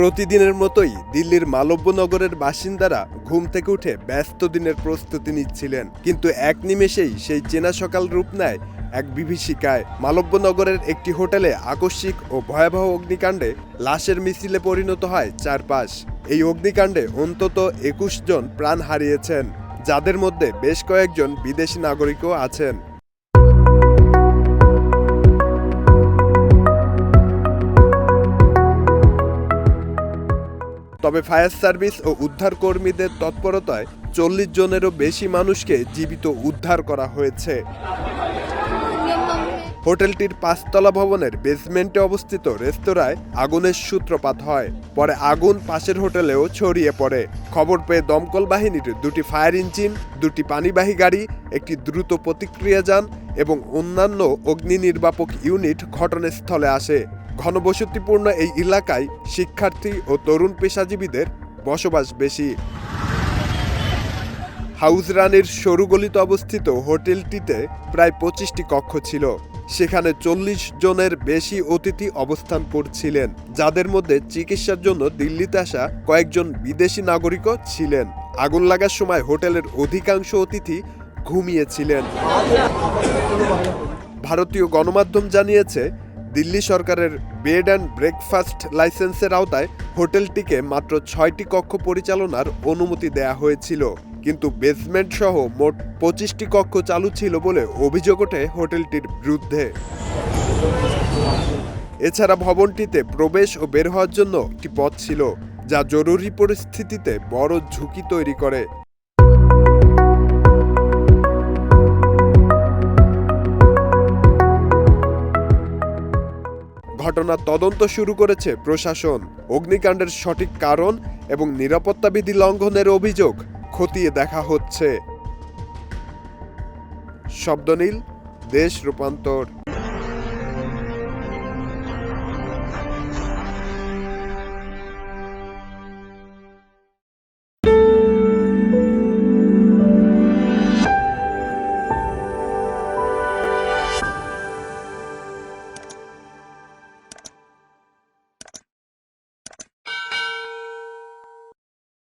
প্রতিদিনের মতোই দিল্লির মালব্যনগরের বাসিন্দারা ঘুম থেকে উঠে ব্যস্ত দিনের প্রস্তুতি নিচ্ছিলেন, কিন্তু এক নিমেষেই সেই চেনা সকাল রূপ নেয় এক বিভীষিকায়। মালব্যনগরের একটি হোটেলে আকস্মিক ও ভয়াবহ অগ্নিকাণ্ডে লাশের মিছিলে পরিণত হয় চারপাশ। এই অগ্নিকাণ্ডে অন্তত ২১ জন প্রাণ হারিয়েছেন, যাদের মধ্যে বেশ কয়েকজন বিদেশি নাগরিকও আছেন। তবে ফায়ার সার্ভিস ও উদ্ধার কর্মীদের তৎপরতায় ৪০ জনেরও বেশি মানুষকে জীবিত উদ্ধার করা হয়েছে। হোটেলটির ৫তলা ভবনের বেসমেন্টে অবস্থিত রেস্তোরাঁয় আগুনের সূত্রপাত হয়। পরে আগুন পাশের হোটেলেও ছড়িয়ে পড়ে। খবর পেয়ে দমকল বাহিনীর ২টি ফায়ার ইঞ্জিন, ২টি পানিবাহী গাড়ি, একটি দ্রুত প্রতিক্রিয়া যান এবং অন্যান্য অগ্নি নির্বাপক ইউনিট ঘটনাস্থলে আসে। ঘনবসতিপূর্ণ এই এলাকায় শিক্ষার্থী ও তরুণ পেশাজীবীদের বসবাস বেশি। হাউস রানির সরু গলিতে অবস্থিত হোটেলটিতে প্রায় ২৫টি কক্ষ ছিল। সেখানে ৪০ জনের বেশি অতিথি অবস্থান করছিলেন, যাদের মধ্যে চিকিৎসার জন্য দিল্লিতে আসা কয়েকজন বিদেশি নাগরিকও ছিলেন। আগুন লাগার সময় হোটেলের অধিকাংশ অতিথি ঘুমিয়েছিলেন। ভারতীয় গণমাধ্যম জানিয়েছে, দিল্লি সরকারের বেড অ্যান্ড ব্রেকফাস্ট লাইসেন্সের আওতায় হোটেলটিকে মাত্র ৬টি কক্ষ পরিচালনার অনুমতি দেয়া হয়েছিল, কিন্তু বেসমেন্ট সহ মোট ২৫টি কক্ষ চালু ছিল বলে অভিযোগ ওঠে হোটেলটির বিরুদ্ধে। এছাড়া ভবনটিতে প্রবেশ ও বের হওয়ার জন্য একটি পথ ছিল, যা জরুরি পরিস্থিতিতে বড় ঝুঁকি তৈরি করে। ঘটনার তদন্ত শুরু করেছে প্রশাসন। অগ্নিকাণ্ডের সঠিক কারণ এবং নিরাপত্তা বিধি লঙ্ঘনের অভিযোগ খতিয়ে দেখা হচ্ছে। শব্দনীল, দেশ রূপান্তর।